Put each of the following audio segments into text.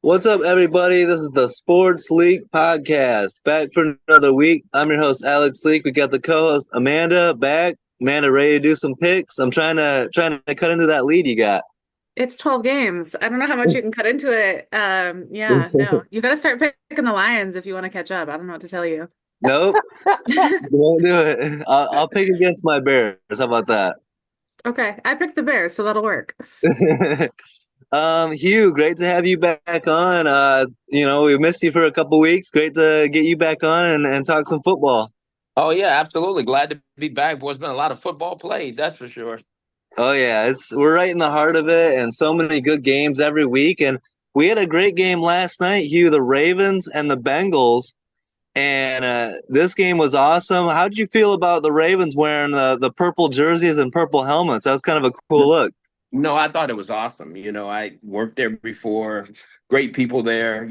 What's up, everybody? This is the Sports League Podcast. Back for another week. I'm your host, Alex Leak. We got the co-host Amanda back. Amanda, ready to do some picks? I'm trying to cut into that lead you got. It's 12 games. I don't know how much you can cut into it. Yeah, no. You got to start picking the Lions if you want to catch up. I don't know what to tell you. Nope, won't do it. I'll pick against my Bears. How about that? Okay, I picked the Bears, so that'll work. Hugh, great to have you back on. We missed you for a couple weeks. Great to get you back on and talk some football. Oh yeah, absolutely. Glad to be back. Boy, it's been a lot of football played, that's for sure. Oh yeah, it's we're right in the heart of it, and so many good games every week. And we had a great game last night, Hugh, the Ravens and the Bengals, and this game was awesome. How did you feel about the Ravens wearing the purple jerseys and purple helmets? That was kind of a cool look. No, I thought it was awesome. I worked there before. Great people there.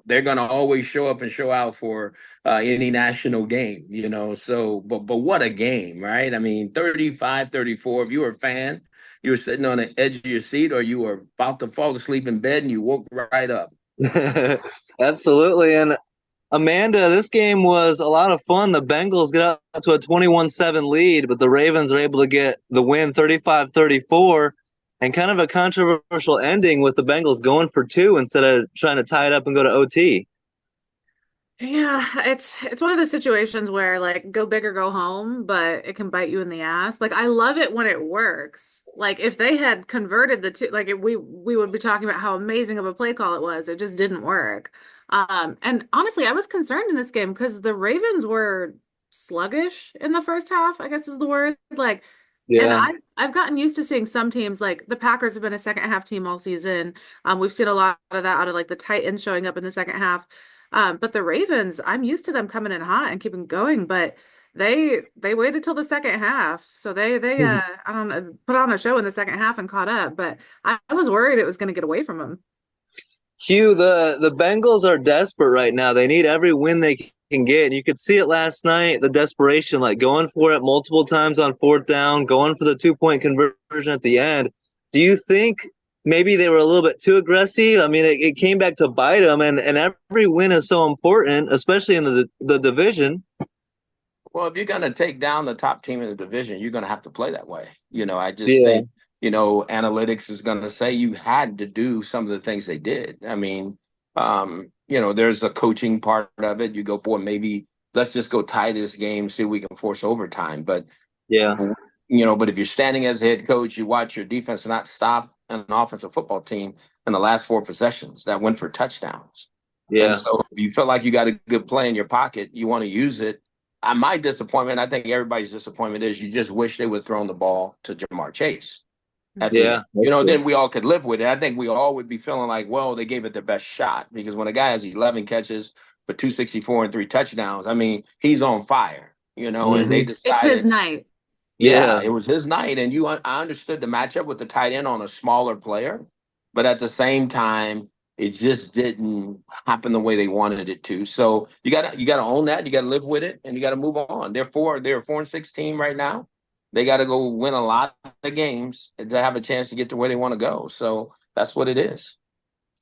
They're gonna always show up and show out for any national game. But what a game, right? I mean, 35-34. If you were a fan, you were sitting on the edge of your seat, or you were about to fall asleep in bed, and you woke right up. Absolutely. And Amanda, this game was a lot of fun. The Bengals get out to a 21-7 lead, but the Ravens are able to get the win 35-34, and kind of a controversial ending with the Bengals going for two instead of trying to tie it up and go to OT. Yeah, it's one of the situations where like go big or go home, but it can bite you in the ass. Like I love it when it works. Like if they had converted the two, like we would be talking about how amazing of a play call it was. It just didn't work. And honestly, I was concerned in this game because the Ravens were sluggish in the first half, I guess is the word. Like, and Yeah. I've gotten used to seeing some teams like the Packers have been a second half team all season. We've seen a lot of that out of like the Titans showing up in the second half. But the Ravens, I'm used to them coming in hot and keeping going, but they waited till the second half. So they I don't know, put on a show in the second half and caught up, but I was worried it was going to get away from them. Hugh, the Bengals are desperate right now. They need every win they can get. And you could see it last night, the desperation, like going for it multiple times on fourth down, going for the 2-point conversion at the end. Do you think maybe they were a little bit too aggressive? I mean, it came back to bite them, and every win is so important, especially in the division. Well, if you're going to take down the top team in the division, you're going to have to play that way. I just Yeah. think, analytics is going to say you had to do some of the things they did. I mean, there's a coaching part of it. You go, boy, maybe let's just go tie this game, see if we can force overtime. But, Yeah. but if you're standing as a head coach, you watch your defense not stop an offensive football team in the last four possessions that went for touchdowns. And Yeah. so if you feel like you got a good play in your pocket, you want to use it. My disappointment, I think everybody's disappointment is you just wish they would have thrown the ball to Jamar Chase at the Yeah. end. Then we all could live with it. I think we all would be feeling like, well, they gave it their best shot because when a guy has 11 catches for 264 and three touchdowns, I mean, he's on fire, and they Hmm. It's his decided, night. yeah, Yeah. it was his night. And I understood the matchup with the tight end on a smaller player, but at the same time, it just didn't happen the way they wanted it to. So you gotta own that. You gotta live with it, and you gotta move on. They're a 4-6 team right now. They got to go win a lot of games to have a chance to get to where they want to go. So that's what it is.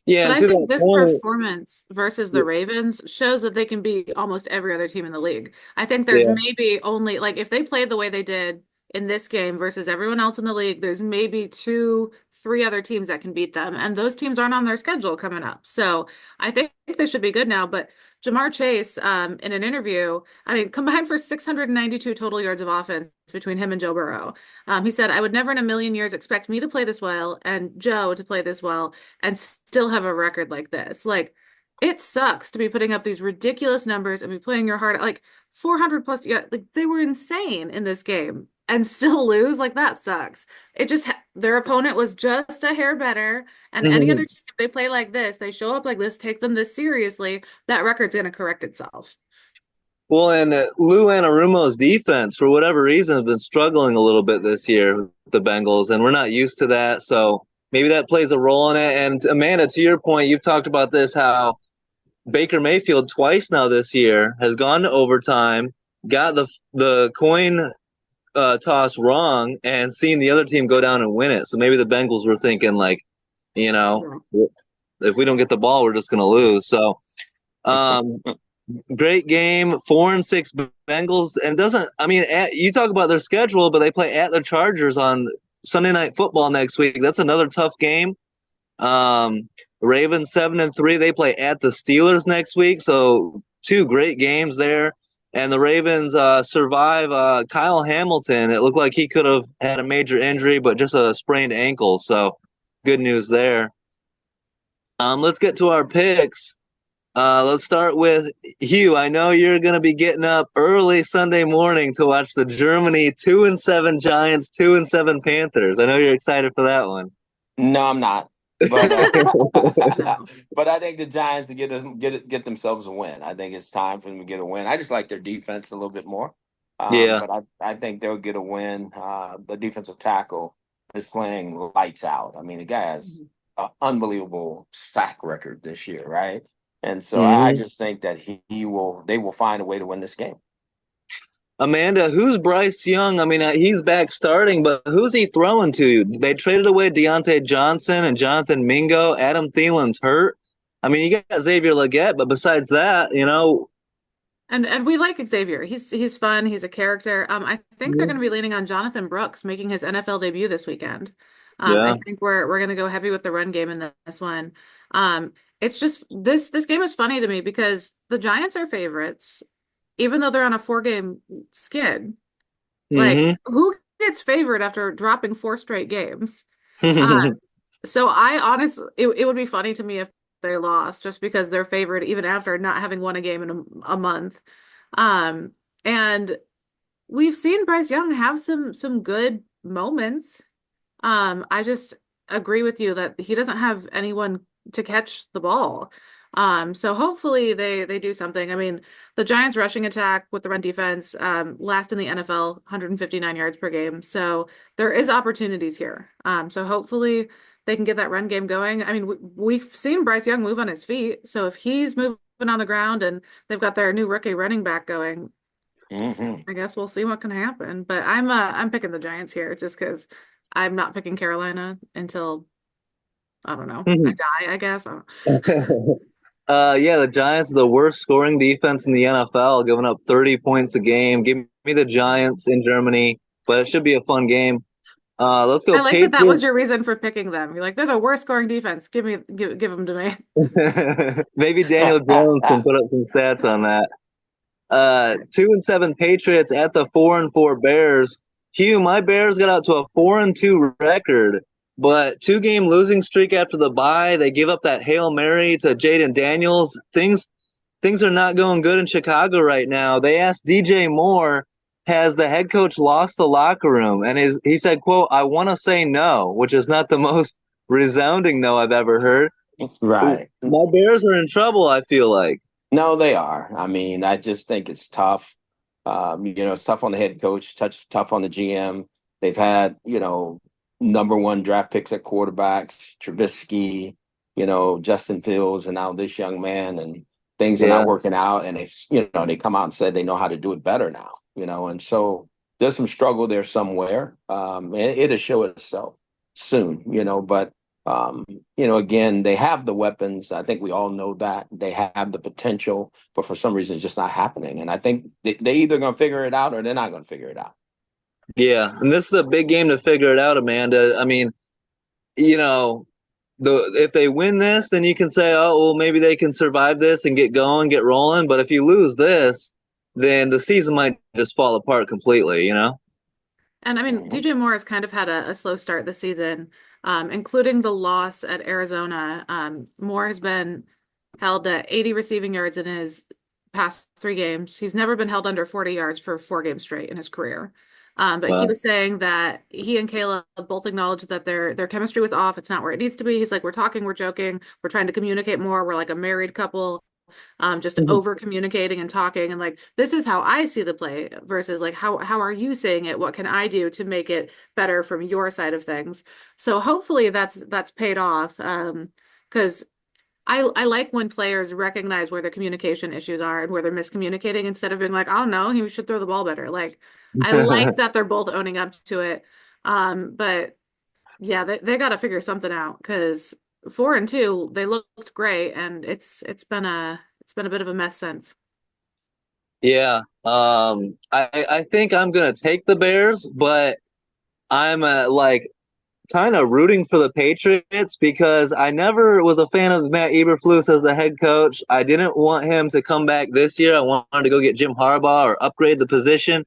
Yeah. But And I to think that this point, performance versus the Ravens shows that they can beat almost every other team in the league. I think there's yeah. maybe only like if they played the way they did in this game versus everyone else in the league, there's maybe two, three other teams that can beat them. And those teams aren't on their schedule coming up. So I think they should be good now. But Jamar Chase, in an interview, I mean, combined for 692 total yards of offense between him and Joe Burrow. He said, I would never in a million years expect me to play this well and Joe to play this well and still have a record like this. Like, it sucks to be putting up these ridiculous numbers and be playing your heart like 400 plus. Yeah, like they were insane in this game and still lose. Like that sucks. It just their opponent was just a hair better. And any other team, if they play like this, they show up like this, take them this seriously, that record's going to correct itself. Well, and Lou Anarumo's defense, for whatever reason, has been struggling a little bit this year with the Bengals, and we're not used to that. So maybe that plays a role in it. And Amanda, to your point, you've talked about this how Baker Mayfield twice now this year has gone to overtime, got the coin toss wrong, and seen the other team go down and win it. So maybe the Bengals were thinking like, you know, if we don't get the ball, we're just going to lose. So, um, great game. 4-6 Bengals, and doesn't. I mean, you talk about their schedule, but they play at the Chargers on Sunday Night Football next week. That's another tough game. Ravens 7-3. They play at the Steelers next week, so two great games there. And the Ravens survive Kyle Hamilton. It looked like he could have had a major injury, but just a sprained ankle. So good news there. Let's get to our picks. Let's start with Hugh. I know you're going to be getting up early Sunday morning to watch the Germany 2-7 Giants, 2-7 Panthers. I know you're excited for that one. No, I'm not. But No. but I think the Giants to get themselves a win. I think it's time for them to get a win. I just like their defense a little bit more. Yeah. But I think they'll get a win. The defensive tackle is playing lights out. I mean, the guy has an unbelievable sack record this year, right? And so I Mm-hmm. just think that they will find a way to win this game. Amanda, who's Bryce Young? I mean, he's back starting, but who's he throwing to? They traded away Deontay Johnson and Jonathan Mingo. Adam Thielen's hurt. I mean, you got Xavier Legette, but besides that, And we like Xavier. He's fun. He's a character. I think they're going to be leaning on Jonathan Brooks making his NFL debut this weekend. I yeah. think we're going to go heavy with the run game in this one. It's just this game is funny to me because the Giants are favorites, even though they're on a 4-game skid. Like, Mm-hmm. who gets favored after dropping 4 straight games? Uh, so I honestly, it would be funny to me if they lost just because they're favored even after not having won a game in a month. Um, and we've seen Bryce Young have some good moments. I just agree with you that he doesn't have anyone to catch the ball. So hopefully they do something. I mean, the Giants rushing attack with the run defense, last in the NFL, 159 yards per game. So there is opportunities here. So hopefully they can get that run game going. I mean, we've seen Bryce Young move on his feet. So if he's moving on the ground and they've got their new rookie running back going, Hmm. I guess we'll see what can happen. But I'm picking the Giants here just because I'm not picking Carolina until I don't know. I die, I guess. I don't- Yeah, the Giants are the worst scoring defense in the NFL, giving up 30 points a game. Give me the Giants in Germany, but it should be a fun game. Let's go I like that that was Patriots. your reason for picking them. You're like, they're the worst scoring defense. Give them to me. Maybe Daniel Jones can put up some stats on that. 2-7 Patriots at the 4-4 Bears. Hugh, my Bears got out to a 4-2 record, but 2-game losing streak after the bye. They give up that Hail Mary to Jaden Daniels. Things are not going good in Chicago right now. They asked DJ Moore, has the head coach lost the locker room? And he said, quote, I want to say no, which is not the most resounding no I've ever heard. Right. My Bears are in trouble, I feel like. No, they are. I mean, I just think it's tough. It's tough on the head coach, tough on the GM. They've had, number one draft picks at quarterbacks, Trubisky, Justin Fields, and now this young man, and things are Yeah. not working out. And they come out and said they know how to do it better now, and so there's some struggle there somewhere. And it'll show itself soon, but again, they have the weapons. I think we all know that they have the potential, but for some reason, it's just not happening. And I think they either going to figure it out or they're not going to figure it out. Yeah, and this is a big game to figure it out, Amanda. I mean, you know, if they win this, then you can say, oh, well, maybe they can survive this and get going, get rolling. But if you lose this, then the season might just fall apart completely. And I mean, Mhm. DJ Moore has kind of had a slow start this season, including the loss at Arizona. Moore has been held at 80 receiving yards in his past 3 games. He's never been held under 40 yards for 4 games straight in his career. But he Wow. was saying that he and Kayla both acknowledged that their chemistry was off. It's not where it needs to be. He's like, we're talking, we're joking, we're trying to communicate more. We're like a married couple, just over communicating and talking and like this is how I see the play versus like how are you saying it? What can I do to make it better from your side of things? So hopefully that's paid off. Because I like when players recognize where their communication issues are and where they're miscommunicating instead of being like, oh no, he should throw the ball better. Like I like that they're both owning up to it. But yeah, they got to figure something out because 4-2. They looked great, and it's been a bit of a mess since. Yeah. I think I'm gonna take the Bears, but I'm like kind of rooting for the Patriots because I never was a fan of Matt Eberflus as the head coach. I didn't want him to come back this year. I wanted to go get Jim Harbaugh or upgrade the position.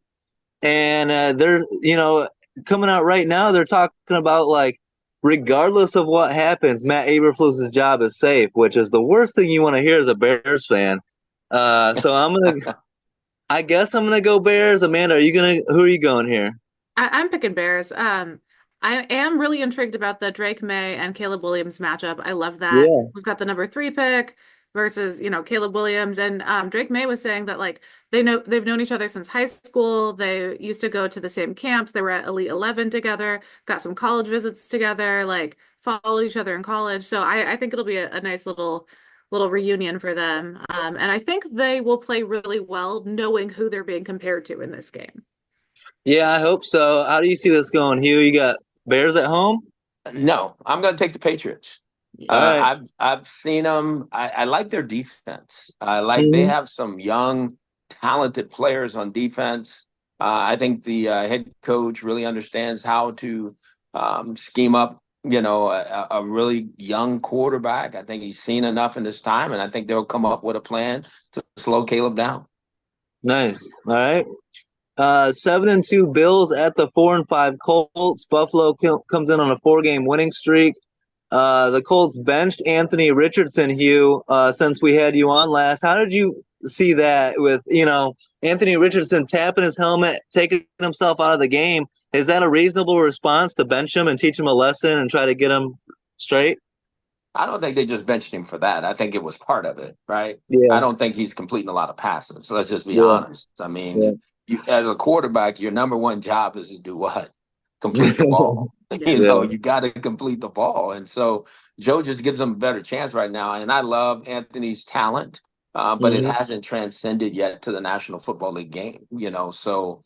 And they're, coming out right now, they're talking about like, regardless of what happens, Matt Eberflus's job is safe, which is the worst thing you want to hear as a Bears fan. So I guess I'm gonna go Bears. Amanda, who are you going here? I'm picking Bears. I am really intrigued about the Drake May and Caleb Williams matchup. I love that. Yeah. We've got the number 3 pick versus, Caleb Williams. And Drake May was saying that like they've known each other since high school. They used to go to the same camps. They were at Elite 11 together, got some college visits together, like followed each other in college. So I think it'll be a nice little reunion for them. And I think they will play really well knowing who they're being compared to in this game. Yeah, I hope so. How do you see this going, Hugh? You got Bears at home? No, I'm going to take the Patriots. All right. I've seen them. I like their defense. I like they Mhm. have some young, talented players on defense. I think the head coach really understands how to scheme up, a really young quarterback. I think he's seen enough in this time, and I think they'll come up with a plan to slow Caleb down. Nice. All right. 7-2 Bills at the 4-5 Colts. Buffalo comes in on a 4-game winning streak. The Colts benched Anthony Richardson, Hugh, since we had you on last. How did you see that with, Anthony Richardson tapping his helmet, taking himself out of the game? Is that a reasonable response to bench him and teach him a lesson and try to get him straight? I don't think they just benched him for that. I think it was part of it, right? I Yeah, don't think he's completing a lot of passes. So let's just be yeah, honest. I yeah. mean, as a quarterback, your number one job is to do what? Complete the ball. Yeah. Yeah. You got to complete the ball. And so Joe just gives him a better chance right now. And I love Anthony's talent, but it Mhm. hasn't transcended yet to the National Football League game. So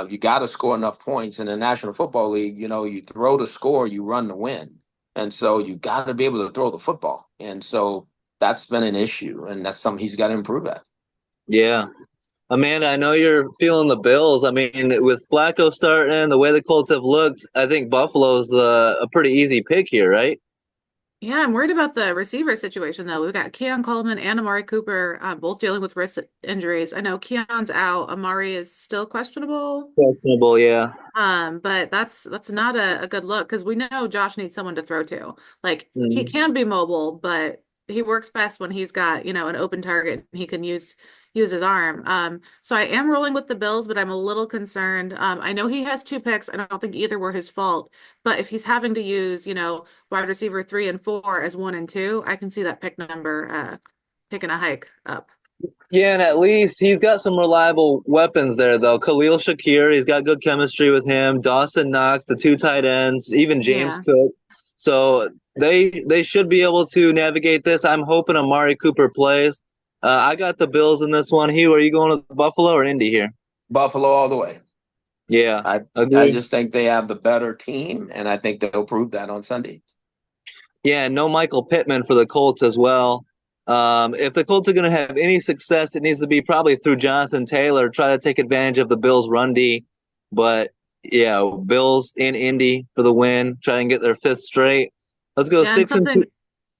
you got to score enough points in the National Football League. You throw the score, you run the win. And so you got to be able to throw the football. And so that's been an issue. And that's something he's got to improve at. Yeah. Amanda, I know you're feeling the Bills. I mean, with Flacco starting, the way the Colts have looked, I think Buffalo's a pretty easy pick here, right? Yeah, I'm worried about the receiver situation though. We've got Keon Coleman and Amari Cooper both dealing with wrist injuries. I know Keon's out. Amari is still questionable. Questionable, yeah. But that's not a good look because we know Josh needs someone to throw to. Like he Mhm. can be mobile, but he works best when he's got, an open target and he can use his arm. So I am rolling with the Bills, but I'm a little concerned. I know he has 2 picks. I don't think either were his fault, but if he's having to use, wide receiver 3 and 4 as 1 and 2, I can see that pick number taking a hike up. Yeah, and at least he's got some reliable weapons there, though. Khalil Shakir, he's got good chemistry with him. Dawson Knox, the 2 tight ends, even James Yeah. Cook. So they should be able to navigate this. I'm hoping Amari Cooper plays. I got the Bills in this one. Hugh, are you going to Buffalo or Indy here? Buffalo all the way. Yeah, I agree. just think they have the better team, and I think they'll prove that on Sunday. Yeah, no Michael Pittman for the Colts as well. If the Colts are going to have any success, it needs to be probably through Jonathan Taylor. Try to take advantage of the Bills' run D. But yeah, Bills in Indy for the win. Try and get their 5th straight. Let's go Yeah, and 6-2. something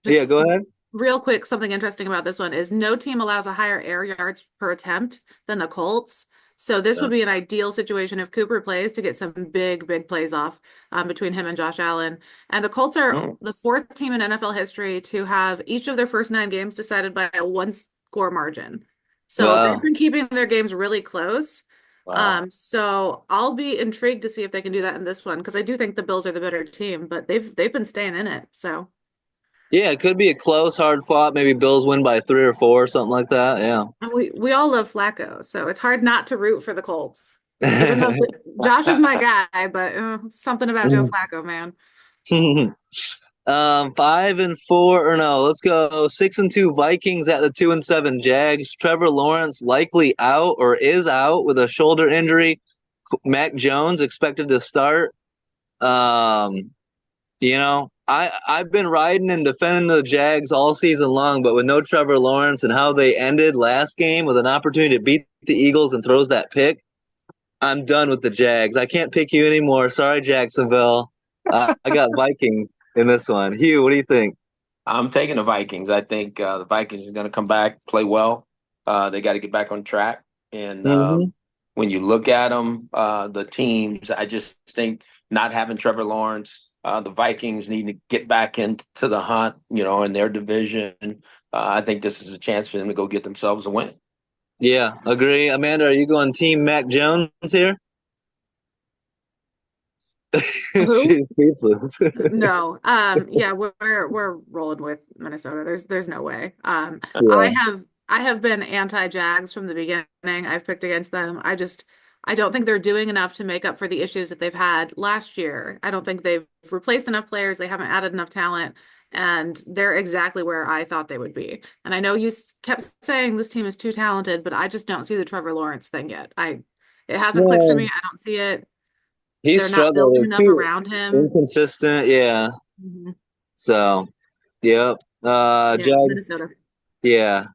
Yeah, just go ahead. real quick, something interesting about this one is no team allows a higher air yards per attempt than the Colts. So this would be an ideal situation if Cooper plays to get some big, big plays off between him and Josh Allen. And the Colts are Mm. the 4th team in NFL history to have each of their first 9 games decided by a 1-score margin. So they've Wow. been keeping their games really close. Wow. So I'll be intrigued to see if they can do that in this one because I do think the Bills are the better team, but they've been staying in it. So. Yeah, it could be a close, hard fought. Maybe Bills win by 3 or 4, something like that. Yeah. And we all love Flacco, so it's hard not to root for the Colts. Even though Josh is my guy, but something about Joe Flacco, man. 5-4, or no, let's go 6-2 Vikings at the 2-7 Jags. Trevor Lawrence likely out or is out with a shoulder injury. Mac Jones expected to start. You know, I've been riding and defending the Jags all season long, but with no Trevor Lawrence and how they ended last game with an opportunity to beat the Eagles and throws that pick, I'm done with the Jags. I can't pick you anymore. Sorry, Jacksonville. I got Vikings in this one. Hugh, what do you think? I'm taking the Vikings. I think the Vikings are going to come back, play well. They got to get back on track. And Hmm. when you look at them, the teams, I just think not having Trevor Lawrence, the Vikings need to get back into the hunt, in their division. I think this is a chance for them to go get themselves a win. Yeah, agree. Amanda, are you going Team Mac Jones here? Who? She's speechless. No. Yeah, we're rolling with Minnesota. There's no way. Yeah. I have been anti-Jags from the beginning. I've picked against them. I don't think they're doing enough to make up for the issues that they've had last year. I don't think they've replaced enough players. They haven't added enough talent, and they're exactly where I thought they would be. And I know you kept saying this team is too talented, but I just don't see the Trevor Lawrence thing yet. It hasn't clicked for me. No, I don't see it. he's They're not struggled. building He's enough too around him. inconsistent. Yeah. Mhm. So, yep. Yeah, Jags. Minnesota. Yeah.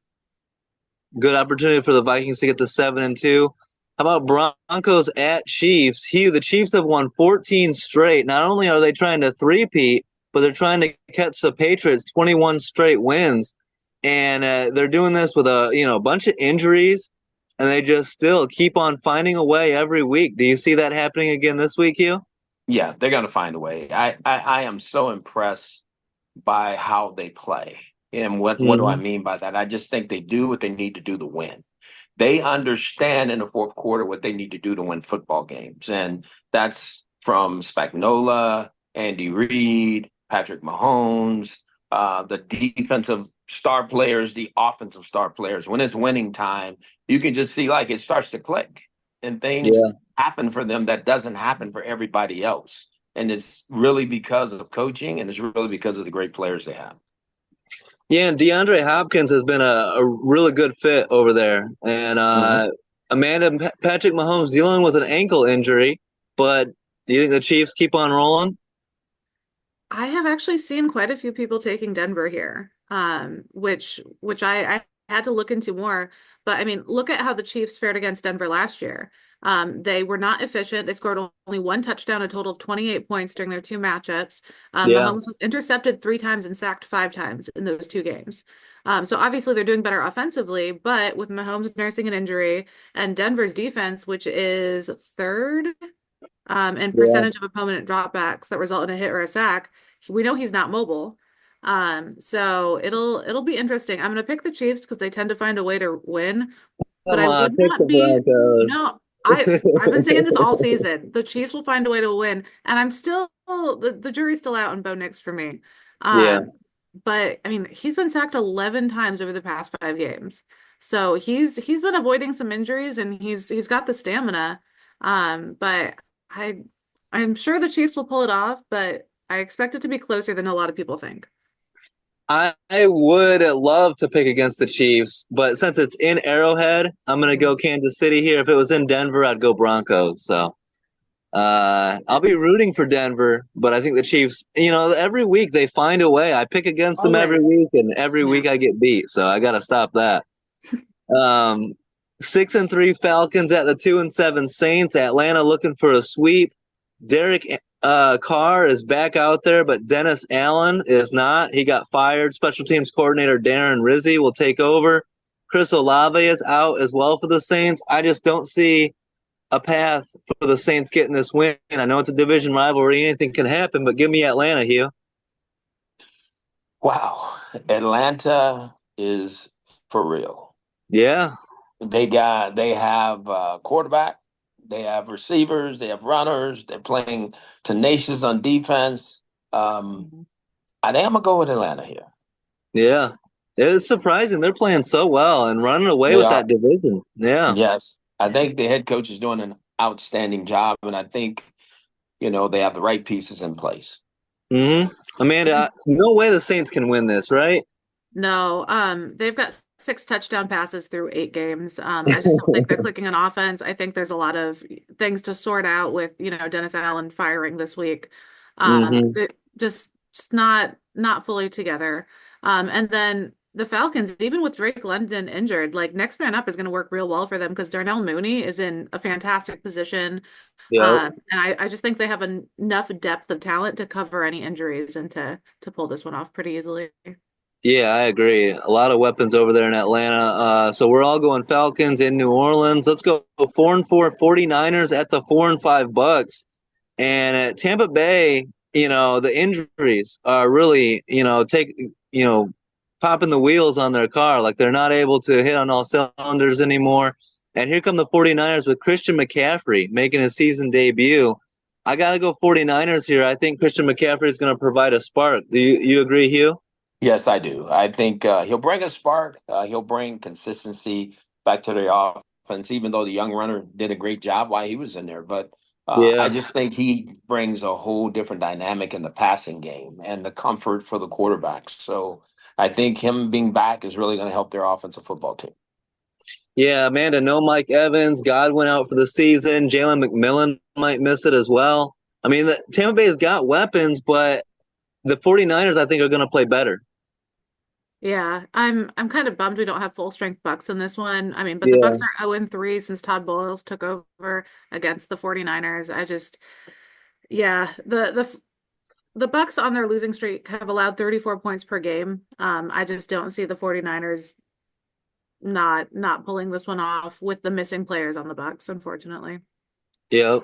Good opportunity for the Vikings to get to 7-2. How about Broncos at Chiefs? Hugh, the Chiefs have won 14 straight. Not only are they trying to three-peat, but they're trying to catch the Patriots 21 straight wins. And they're doing this with a bunch of injuries, and they just still keep on finding a way every week. Do you see that happening again this week, Hugh? Yeah, they're going to find a way. I am so impressed by how they play. And what do I Hmm. mean by that? I just think they do what they need to do to win. They understand in the fourth quarter what they need to do to win football games. And that's from Spagnola, Andy Reid, Patrick Mahomes, the defensive star players, the offensive star players. When it's winning time, you can just see like it starts to click and things Yeah. happen for them that doesn't happen for everybody else. And it's really because of coaching and it's really because of the great players they have. Yeah, and DeAndre Hopkins has been a really good fit over there. And Mhm. Patrick Mahomes dealing with an ankle injury, but do you think the Chiefs keep on rolling? I have actually seen quite a few people taking Denver here, which I had to look into more. But I mean, look at how the Chiefs fared against Denver last year. They were not efficient. They scored only one touchdown, a total of 28 points during their two matchups. Yeah, Mahomes was intercepted 3 times and sacked 5 times in those two games. So obviously they're doing better offensively, but with Mahomes nursing an injury and Denver's defense, which is third and yeah. percentage of opponent dropbacks that result in a hit or a sack. We know he's not mobile. So it'll be interesting. I'm gonna pick the Chiefs because they tend to find a way to win, but Come I on, would pick the not be Broncos. no, I've been saying this all season. The Chiefs will find a way to win, and I'm still the jury's still out on Bo Nix for me. Yeah. Um, but I mean, he's been sacked 11 times over the past 5 games. So he's been avoiding some injuries and he's got the stamina. But I I'm sure the Chiefs will pull it off, but I expect it to be closer than a lot of people think. I would love to pick against the Chiefs, but since it's in Arrowhead, I'm gonna Mhm. go Kansas City here. If it was in Denver, I'd go Broncos. So I'll be rooting for Denver, but I think the Chiefs, every week they find a way. I pick against them every Always. week, and every Yeah. week I get beat. So I got to stop that. Um, 6-3 Falcons at the 2-7 Saints. Atlanta looking for a sweep. Derek Carr is back out there, but Dennis Allen is not. He got fired. Special teams coordinator Darren Rizzi will take over. Chris Olave is out as well for the Saints. I just don't see a path for the Saints getting this win. I know it's a division rivalry, anything can happen, but give me Atlanta here. Wow. Atlanta is for real. Yeah, They have quarterback, they have receivers, they have runners, they're playing tenacious on defense. Um, Mhm. I think I'm gonna go with Atlanta here. yeah. It's surprising they're playing so well and running away They with are. that division. Yeah. Yes. I think the head coach is doing an outstanding job, and I think, they have the right pieces in place. Hmm. Amanda, no way the Saints can win this, right? No, they've got 6 touchdown passes through 8 games. I just don't think they're clicking on offense. I think there's a lot of things to sort out with, Dennis Allen firing this week. Hmm. Just just not fully together. And then the Falcons, even with Drake London injured, like next man up is going to work real well for them because Darnell Mooney is in a fantastic position. Yep. And I just think they have enough depth of talent to cover any injuries and to pull this one off pretty easily. Yeah, I agree. A lot of weapons over there in Atlanta. So we're all going Falcons in New Orleans. Let's go 4-4 49ers at the 4-5 Bucks. And at Tampa Bay, the injuries are really, popping the wheels on their car. Like they're not able to hit on all cylinders anymore. And here come the 49ers with Christian McCaffrey making his season debut. I got to go 49ers here. I think Christian McCaffrey is going to provide a spark. Do you agree, Hugh? Yes, I do. I think he'll bring a spark. He'll bring consistency back to the offense, even though the young runner did a great job while he was in there. But I Yeah. just think he brings a whole different dynamic in the passing game and the comfort for the quarterbacks. So I think him being back is really going to help their offensive football team. Yeah, Amanda, no Mike Evans. Godwin out for the season. Jalen McMillan might miss it as well. I mean, the Tampa Bay's got weapons, but the 49ers, I think, are going to play better. Yeah, I'm kind of bummed we don't have full strength Bucks in this one. I mean, but the Yeah. Bucks are 0-3 since Todd Bowles took over against the 49ers. Yeah, the Bucks on their losing streak have allowed 34 points per game. I just don't see the 49ers not pulling this one off with the missing players on the Bucks, unfortunately. Yep.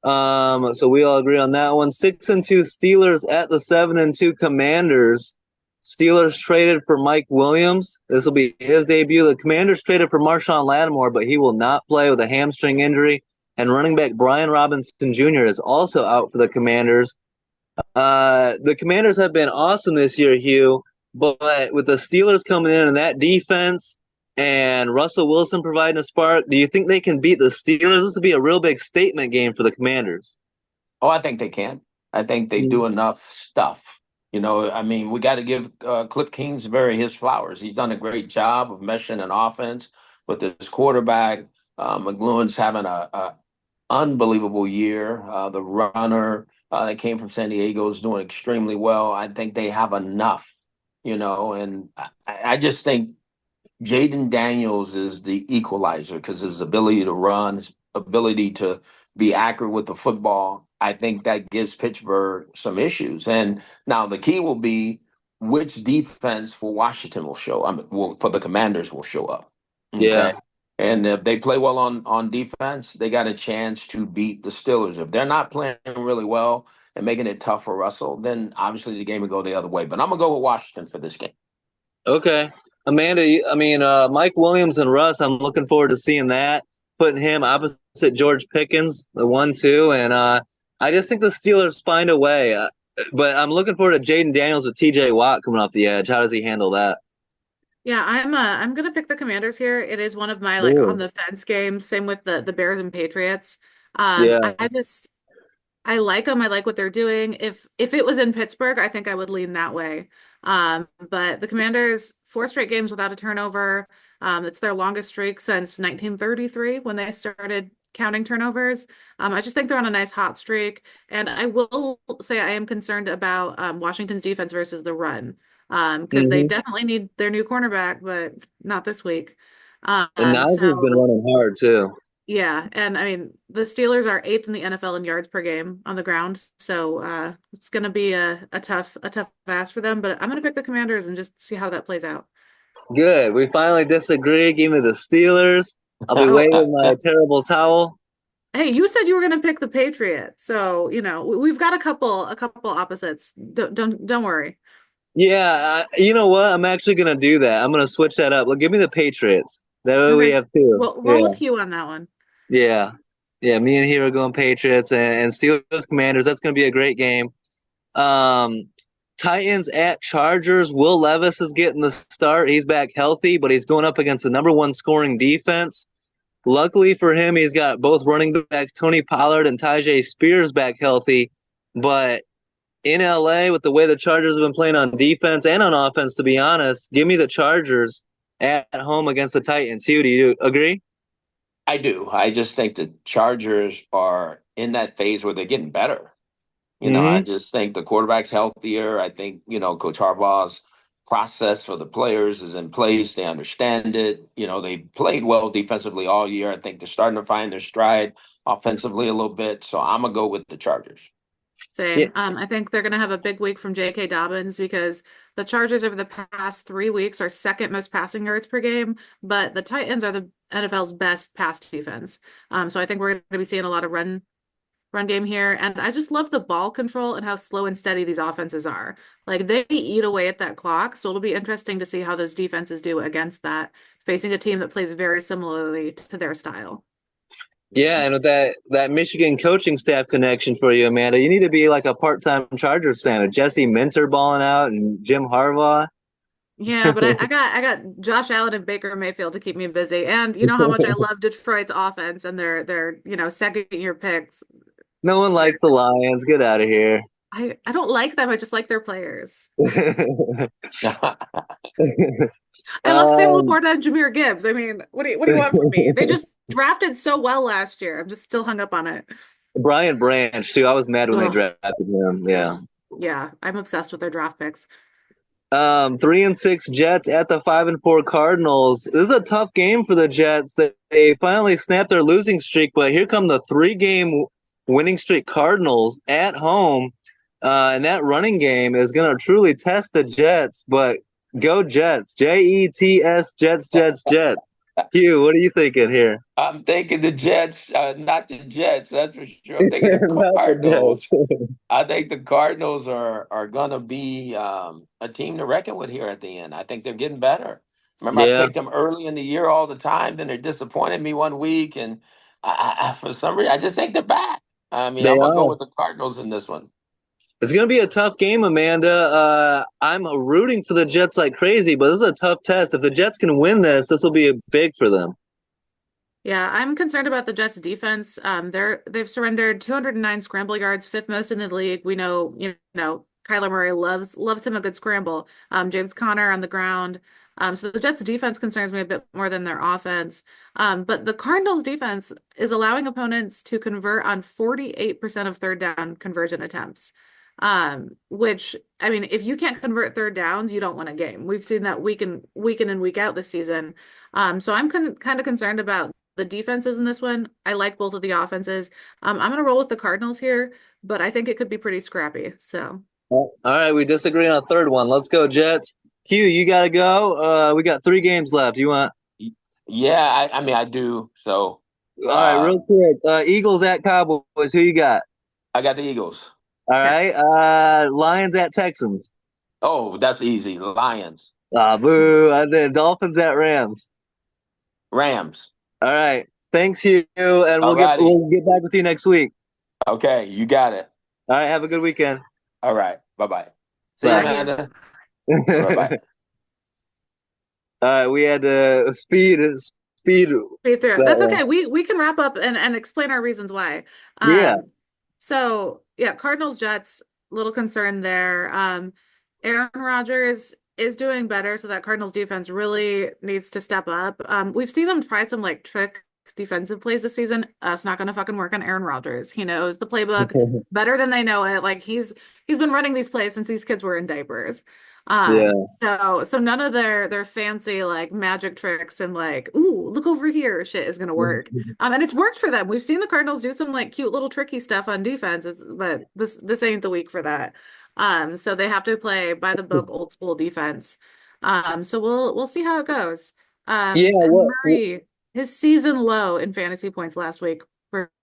So we all agree on that one. 6-2 Steelers at the 7-2 Commanders. Steelers traded for Mike Williams. This will be his debut. The Commanders traded for Marshawn Lattimore, but he will not play with a hamstring injury. And running back Brian Robinson Jr. is also out for the Commanders. The Commanders have been awesome this year, Hugh, but with the Steelers coming in and that defense and Russell Wilson providing a spark, do you think they can beat the Steelers? This would be a real big statement game for the Commanders. Oh, I think they can. I think they do enough stuff. I mean, we got to give Cliff Kingsbury his flowers. He's done a great job of meshing an offense with his quarterback. McLuhan's having a unbelievable year. The runner that came from San Diego is doing extremely well. I think they have enough, and I just think Jaden Daniels is the equalizer because his ability to run, his ability to be accurate with the football, I think that gives Pittsburgh some issues. And now the key will be which defense for Washington will show. For the Commanders will show up. Yeah. Okay. And if they play well on defense, they got a chance to beat the Steelers. If they're not playing really well and making it tough for Russell, then obviously the game will go the other way. But I'm gonna go with Washington for this game. Okay. Amanda, Mike Williams and Russ, I'm looking forward to seeing that, putting him opposite George Pickens, the 1-2. And I just think the Steelers find a way. But I'm looking forward to Jaden Daniels with TJ Watt coming off the edge. How does he handle that? Yeah, I'm gonna pick the Commanders here. It is one of my like on Ooh. the fence games. Same with the Bears and Patriots. Yeah. I like them. I like what they're doing. If it was in Pittsburgh, I think I would lean that way. But the Commanders, four straight games without a turnover. It's their longest streak since 1933 when they started counting turnovers. I just think they're on a nice hot streak. And I will say I am concerned about Washington's defense versus the run. Because they Hmm. definitely need their new cornerback, but not this week. And Najee's been So running hard, too. yeah, and I mean the Steelers are eighth in the NFL in yards per game on the ground, so it's going to be a tough ask for them. But I'm going to pick the Commanders and just see how that plays out. Good. We finally disagree. Give me the Steelers. I'll be Oh, waving my terrible towel. hey, you said you were going to pick the Patriots, so we've got a couple opposites. Don't worry. Yeah, you know what? I'm actually gonna do that. I'm gonna switch that up. Look, give me the Patriots. That way we Okay, have two. well, roll Yeah, with you on that one. yeah, yeah. Me and Hero going Patriots and Steelers Commanders. That's gonna be a great game. Um, Titans at Chargers. Will Levis is getting the start. He's back healthy, but he's going up against the number one scoring defense. Luckily for him, he's got both running backs, Tony Pollard and Tyjae Spears, back healthy. But in LA, with the way the Chargers have been playing on defense and on offense, to be honest, give me the Chargers at home against the Titans. Hugh, do you agree? I do. I just think the Chargers are in that phase where they're getting better. I Hmm. just think the quarterback's healthier. I think, Coach Harbaugh's process for the players is in place. They understand it. They played well defensively all year. I think they're starting to find their stride offensively a little bit. So I'm going to go with the Chargers. Yeah, Same. I think they're going to have a big week from J.K. Dobbins because the Chargers over the past 3 weeks are second most passing yards per game, but the Titans are the NFL's best pass defense. So I think we're going to be seeing a lot of run game here. And I just love the ball control and how slow and steady these offenses are. Like they eat away at that clock. So it'll be interesting to see how those defenses do against that, facing a team that plays very similarly to their style. yeah, and with that Michigan coaching staff connection for you, Amanda, you need to be like a part-time Chargers fan with Jesse Minter balling out and Jim Harbaugh. Yeah, but I got Josh Allen and Baker Mayfield to keep me busy. And you know how much I love Detroit's offense and their second year picks. No one likes the Lions. Get out of here. I don't like them. I just like their players. I love Sam um, Laporta and Jahmyr Gibbs. I mean, what do you want from me? They just drafted so well last year. I'm just still hung up on it. Brian Branch too. I was mad when they Oh, drafted him. Yeah. yeah, I'm obsessed with their draft picks. 3-6 Jets at the 5-4 Cardinals. This is a tough game for the Jets. They finally snapped their losing streak, but here come the 3-game winning streak Cardinals at home. And that running game is going to truly test the Jets, but go Jets. Jets, Jets, Jets, Jets. Hugh, what are you thinking here? I'm thinking the Jets, not the Jets, that's for sure. I'm thinking the Not the Cardinals. Jets. I think the Cardinals are gonna be a team to reckon with here at the end. I think they're getting better. Remember, I Yeah, picked them early in the year all the time. Then they disappointed me one week, and for some reason, I just think they're back. I mean, they I'm gonna go are. with the Cardinals in this one. It's going to be a tough game, Amanda. I'm rooting for the Jets like crazy, but this is a tough test. If the Jets can win this will be big for them. Yeah, I'm concerned about the Jets defense. They've surrendered 209 scramble yards, fifth most in the league. We know, Kyler Murray loves him a good scramble. James Conner on the ground. So the Jets defense concerns me a bit more than their offense. But the Cardinals defense is allowing opponents to convert on 48% of third down conversion attempts. Which I mean, if you can't convert third downs, you don't win a game. We've seen that week in and week out this season. So I'm kind of concerned about the defenses in this one. I like both of the offenses. I'm gonna roll with the Cardinals here, but I think it could be pretty scrappy. So All right, we disagree on a third one. Let's go, Jets. Q, you got to go. We got 3 games left. You want? Yeah, I mean, I do. So All right, uh, real quick. Eagles at Cowboys. Who you got? I got the Eagles. All okay. right. Lions at Texans. Oh, that's easy. Lions, Boo. And then Dolphins at Rams. Rams. All right. Thanks, Hugh, and All righty. we'll get back with you next week. Okay, you got it. All right. Have a good weekend. All right. Bye bye. See you, Bye. Bye, Hugh. Amanda. Bye bye. All right. We had speed. Straight through. That That's one. okay. We can wrap up and explain our reasons why. Yeah. So yeah, Cardinals Jets, little concern there. Aaron Rodgers is doing better, so that Cardinals defense really needs to step up. We've seen them try some like trick defensive plays this season. It's not gonna fucking work on Aaron Rodgers. He knows the playbook better than they know it. Like he's been running these plays since these kids were in diapers. Yeah. So none of their fancy like magic tricks and like, ooh, look over here shit is gonna work. And it's worked for them. We've seen the Cardinals do some like cute little tricky stuff on defense, but this ain't the week for that. So they have to play by the book old school defense. So we'll see how it goes. Yeah. And Murray, his season low in fantasy points last week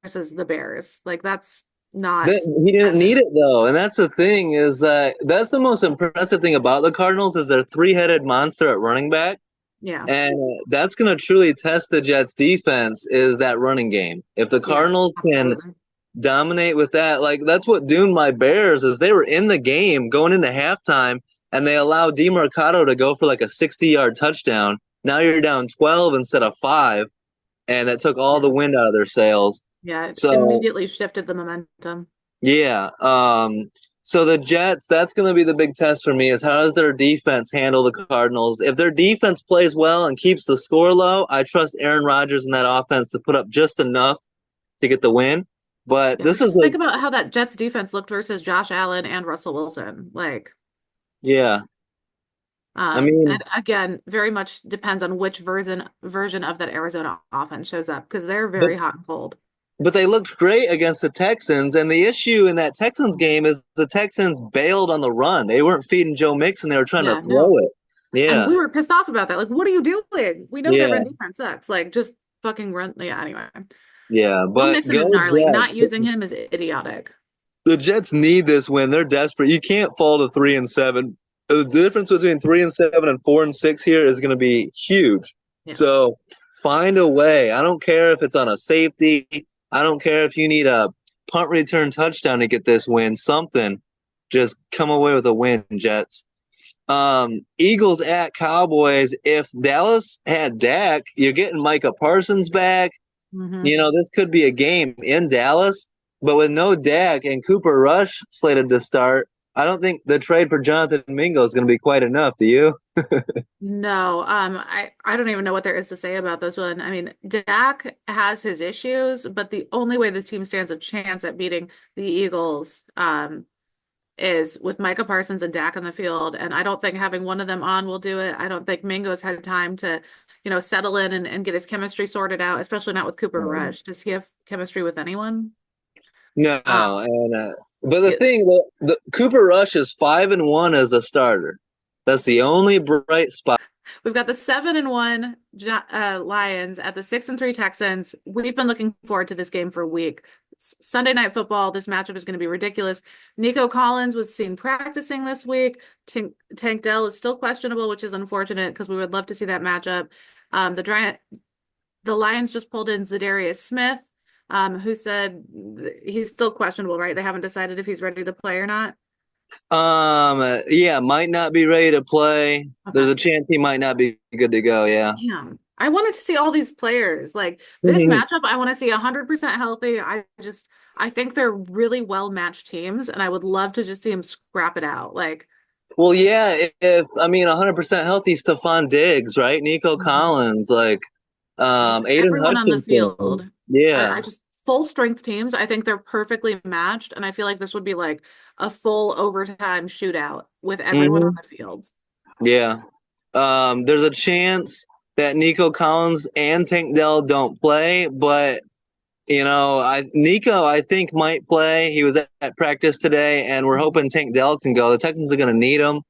versus the Bears. Like that's not He didn't need it though, and that's the thing is that's the most impressive thing about the Cardinals is their three-headed monster at running back, yeah. and that's going to truly test the Jets' defense is that running game. If the Yeah, Cardinals can absolutely. dominate with that, like that's what doomed my Bears is they were in the game going into halftime, and they allowed DeMarcado to go for like a 60-yard touchdown. Now you're down 12 instead of 5, and that took all the wind out of their sails. Yeah, it So immediately shifted the momentum. yeah. So the Jets, that's going to be the big test for me is how does their defense handle the Cardinals? If their defense plays well and keeps the score low, I trust Aaron Rodgers and that offense to put up just enough to get the win. But Yeah, but this is just a think about how that Jets defense looked versus Josh Allen and Russell Wilson. Like, yeah. I mean, and again, very much depends on which version of that Arizona offense shows up because they're but very hot and cold. but they looked great against the Texans, and the issue in that Texans game is the Texans bailed on the run. They weren't feeding Joe Mixon; they were trying to Yeah, no. throw it. And Yeah, we were pissed off about that. Like, what are you doing? We know their yeah, run defense sucks. Like, just fucking run. Yeah, anyway. yeah. Joe But Mixon is go gnarly. Not Jets. using him is idiotic. The Jets need this win. They're desperate. You can't fall to 3-7. The difference between 3-7 and 4-6 here is going to be huge. Yeah. So find a way. I don't care if it's on a safety. I don't care if you need a punt return touchdown to get this win. Something. Just come away with a win, Jets. Eagles at Cowboys. If Dallas had Dak, you're getting Micah Parsons back. Hmm. You know, this could be a game in Dallas, but with no Dak and Cooper Rush slated to start, I don't think the trade for Jonathan Mingo is going to be quite enough. Do you? No, I don't even know what there is to say about this one. I mean, Dak has his issues, but the only way this team stands a chance at beating the Eagles, is with Micah Parsons and Dak on the field. And I don't think having one of them on will do it. I don't think Mingo's had time to, settle in and get his chemistry sorted out, especially not with Cooper Rush. Does he have chemistry with anyone? No, Uh, and but the yeah, thing, the Cooper Rush is 5-1 as a starter. That's the only bright spot. we've got the 7-1 Lions at the 6-3 Texans. We've been looking forward to this game for a week. Sunday Night Football. This matchup is going to be ridiculous. Nico Collins was seen practicing this week. Tank Dell is still questionable, which is unfortunate because we would love to see that matchup. The Lions just pulled in Zadarius Smith, who said he's still questionable, right? They haven't decided if he's ready to play or not. Yeah, might not be ready to play. There's Okay. a chance he might not be good to go. Yeah. Damn. I wanted to see all these players. Like this matchup, I want to see 100% healthy. I think they're really well matched teams, and I would love to just see them scrap it out. Like, Well, yeah, if I mean 100% healthy, Stephon Diggs, right? Nico mhm. Collins, like Just Aiden everyone on the field. Hutchinson. I Yeah. just full strength teams. I think they're perfectly matched, and I feel like this would be like a full overtime shootout with everyone on Hmm. the field. Yeah. There's a chance that Nico Collins and Tank Dell don't play, but Nico I think might play. He was at practice today, and we're hoping Tank Dell can go. The Texans are going to need him.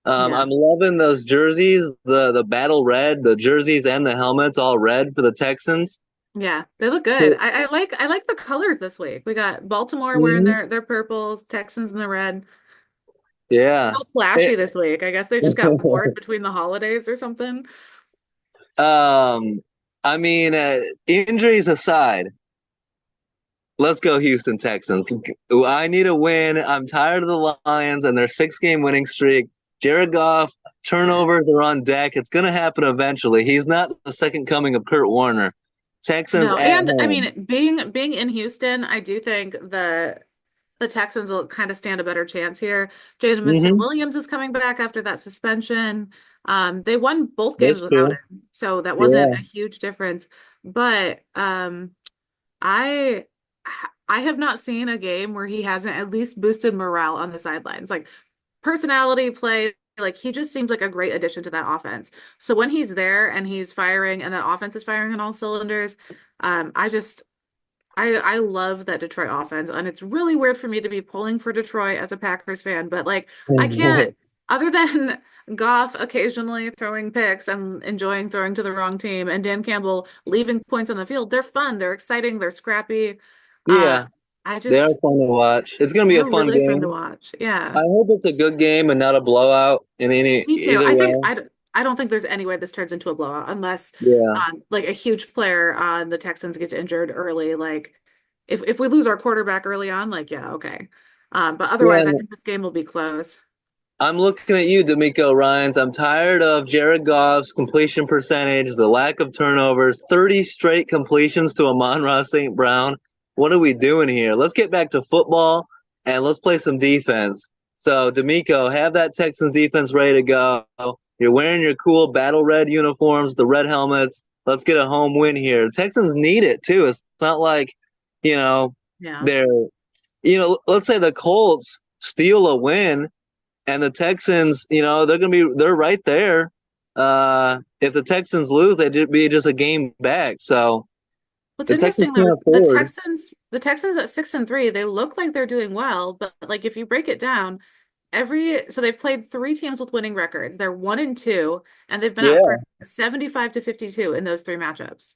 Yeah. I'm loving those jerseys, the battle red, the jerseys and the helmets all red for the Texans. Yeah, they look good. I like the colors this week. We got Baltimore wearing Mhm. their purples, Texans in the red. Yeah. Real flashy It- this week. I guess they just got bored between the holidays or something. um, I mean, injuries aside, let's go Houston Texans. I need a win. I'm tired of the Lions and their 6-game winning streak. Jared Goff, turnovers are on deck. It's going to happen eventually. He's not the second coming of Kurt Warner. Texans No, at and I home. mean, being in Houston, I do think the Texans will kind of stand a better chance here. Jamison Hmm. Williams is coming back after that suspension. They won both games That's without true. him, so that wasn't Yeah. a huge difference. But I I have not seen a game where he hasn't at least boosted morale on the sidelines. Like personality play, like he just seems like a great addition to that offense. So when he's there and he's firing and that offense is firing on all cylinders, I just I love that Detroit offense, and it's really weird for me to be pulling for Detroit as a Packers fan, but like I can't, other than Goff occasionally throwing picks and enjoying throwing to the wrong team, and Dan Campbell leaving points on the field. They're fun, they're exciting, they're scrappy. Uh, Yeah. I They are just fun to watch. It's going to be a they're fun really fun to game. watch. I Yeah, hope it's a good game and not a blowout in any me too. either I think way. I don't think there's any way this turns into a blowout unless Yeah. like a huge player on the Texans gets injured early. Like if we lose our quarterback early on, like yeah, okay. But otherwise, I Yeah. think this game will be close. I'm looking at you, D'Amico Ryans. I'm tired of Jared Goff's completion percentage, the lack of turnovers, 30 straight completions to Amon-Ra St. Brown. What are we doing here? Let's get back to football and let's play some defense. So, D'Amico, have that Texans defense ready to go. You're wearing your cool battle red uniforms, the red helmets. Let's get a home win here. The Texans need it too. It's not like, you know, Yeah. they're, let's say the Colts steal a win and the Texans, they're right there. If the Texans lose, they'd be just a game back. So What's the Texans interesting though can't is afford. The Texans at 6-3, they look like they're doing well, but like if you break it down, so they've played three teams with winning records. They're 1-2, and they've been outscored Yeah. 75-52 in those three matchups.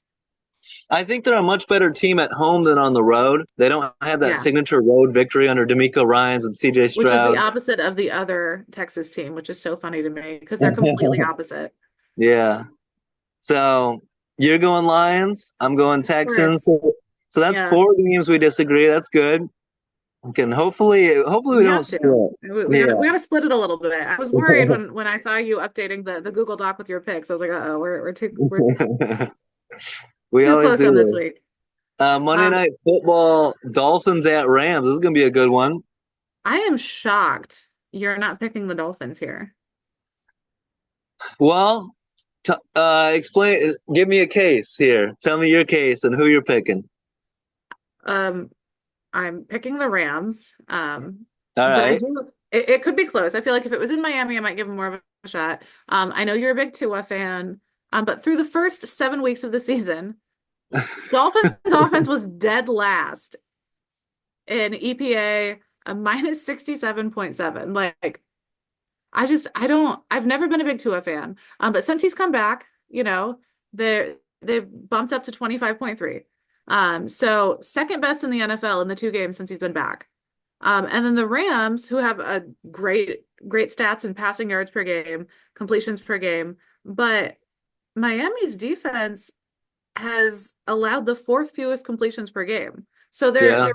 I think they're a much better team at home than on the road. They don't have that Yeah. signature road victory under D'Amico Ryans and CJ Which is the Stroud. opposite of the other Texas team, which is so funny to me because they're completely opposite. Yeah. So you're going Lions. I'm going Of Texans. course. So that's Yeah. 4 games we disagree. That's good. Okay. Hopefully we We don't have to. split. We gotta split it a little bit. I was worried when I saw you updating the Google Doc with your picks. I was like, uh-oh, we're Yeah. We too always close on this do. week. Monday Um, Night Football, Dolphins at Rams. This is gonna be a good one. I am shocked you're not picking the Dolphins here. Well, explain. Give me a case here. Tell me your case and who you're picking. Um, I'm picking the Rams. All But I right. do it could be close. I feel like if it was in Miami, I might give them more of a shot. I know you're a big Tua fan. But through the first 7 weeks of the season, Dolphins offense was dead last in EPA, a minus 67.7. Like I've never been a big Tua fan. But since he's come back, they've bumped up to 25.3. So second best in the NFL in the 2 games since he's been back. And then the Rams, who have a great stats in passing yards per game, completions per game, but Miami's defense has allowed the fourth fewest completions per game. So Yeah. their